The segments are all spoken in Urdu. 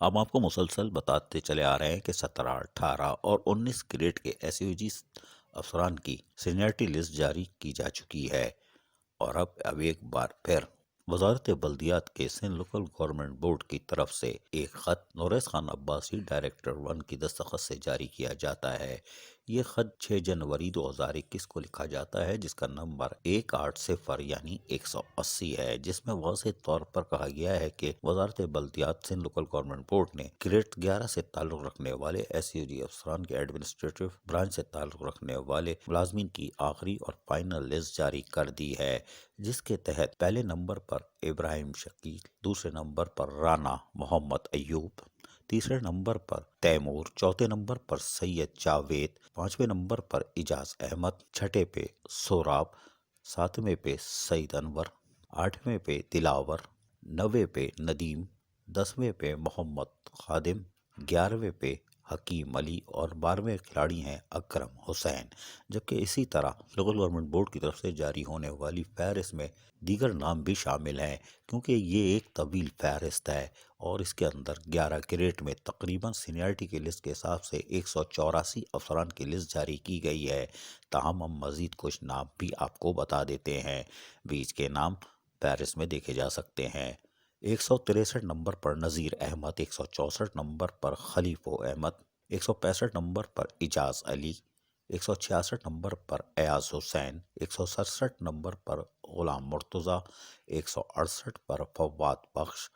ہم آپ کو مسلسل بتاتے چلے آ رہے ہیں کہ 17، 18 اور 19 گریڈ کے ایس یو جی افسران کی سینئرٹی لسٹ جاری کی جا چکی ہے، اور اب ایک بار پھر وزارت بلدیات کے سندھ لوکل گورنمنٹ بورڈ کی طرف سے ایک خط نوریس خان عباسی ڈائریکٹر 1 کی دستخط سے جاری کیا جاتا ہے۔ یہ خط 6 جنوری 2021 کو لکھا جاتا ہے، جس کا نمبر 180 یعنی 180 ہے، جس میں واضح طور پر کہا گیا ہے کہ وزارت بلدیات سندھ لوکل گورنمنٹ بورڈ نے گریڈ 11 سے تعلق رکھنے والے ایس یو جی افسران کے ایڈمنسٹریٹو برانچ سے تعلق رکھنے والے ملازمین کی آخری اور فائنل لسٹ جاری کر دی ہے، جس کے تحت پہلے نمبر پر ابراہیم شکیل، دوسرے نمبر پر رانا محمد ایوب، تیسرے نمبر پر تیمور، چوتھے نمبر پر سید جاوید، پانچویں نمبر پر اجاز احمد، چھٹے پہ سوراب، ساتویں پہ سعید انور، آٹھویں پہ دلاور، نویں پہ ندیم، 10ویں پہ محمد خادم، 11ویں پہ حکیم علی اور 12ویں کھلاڑی ہیں اکرم حسین، جبکہ اسی طرح لوکل گورنمنٹ بورڈ کی طرف سے جاری ہونے والی فہرست میں دیگر نام بھی شامل ہیں، کیونکہ یہ ایک طویل فہرست ہے اور اس کے اندر 11 گریڈ میں تقریباً سینئرٹی کی لسٹ کے حساب سے 184 افسران کی لسٹ جاری کی گئی ہے۔ تاہم ہم مزید کچھ نام بھی آپ کو بتا دیتے ہیں، بیچ کے نام فہرست میں دیکھے جا سکتے ہیں۔ 163 نمبر پر نذیر احمد، 164 نمبر پر خلیف احمد، 165 نمبر پر اجاز علی، 166 نمبر پر ایاز حسین، 167 نمبر پر غلام مرتضیٰ، 168 پر فواد بخش،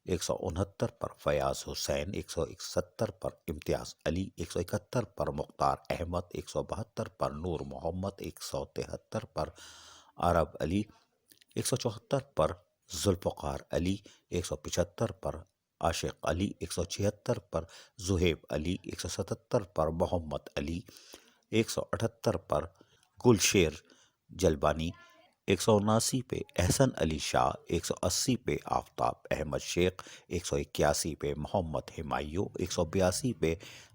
169 پر فیاض حسین، 171 پر امتیاز علی، 171 پر مختار احمد، 172 پر نور محمد، 173 پر عرب علی، 174 پر ذوالفقار علی، 175 پر عاشق علی، 176 پر زہیب علی، 177 پر محمد علی، 178 پر گلشیر جلبانی، 179 پہ احسن علی شاہ، 180 پہ آفتاب احمد شیخ، 181 پہ محمد ہمایوں، 182 پہ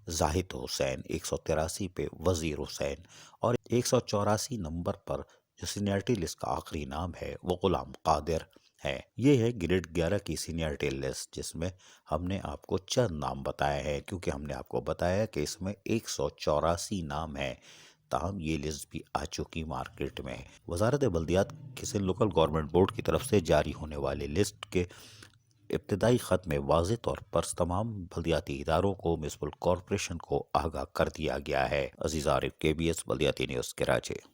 زاہد حسین، 183 پہ وزیر حسین اور 184 نمبر پر جو سینئرٹی لسٹ کا آخری نام ہے وہ غلام قادر ہے۔ یہ ہے گریڈ 11 کی سینئرٹی لسٹ، جس میں ہم نے آپ کو چند نام بتائے ہیں، کیونکہ ہم نے آپ کو بتایا کہ اس میں 184 نام ہیں، تاہم یہ لسٹ بھی آ چکی مارکیٹ میں۔ وزارت بلدیات کے سندھ لوکل گورنمنٹ بورڈ کی طرف سے جاری ہونے والے لسٹ کے ابتدائی خط میں واضح طور پر تمام بلدیاتی اداروں کو، میونسپل کارپوریشن کو آگاہ کر دیا گیا ہے۔ عزیز عارف، KBS بلدیاتی نیوز کراچی۔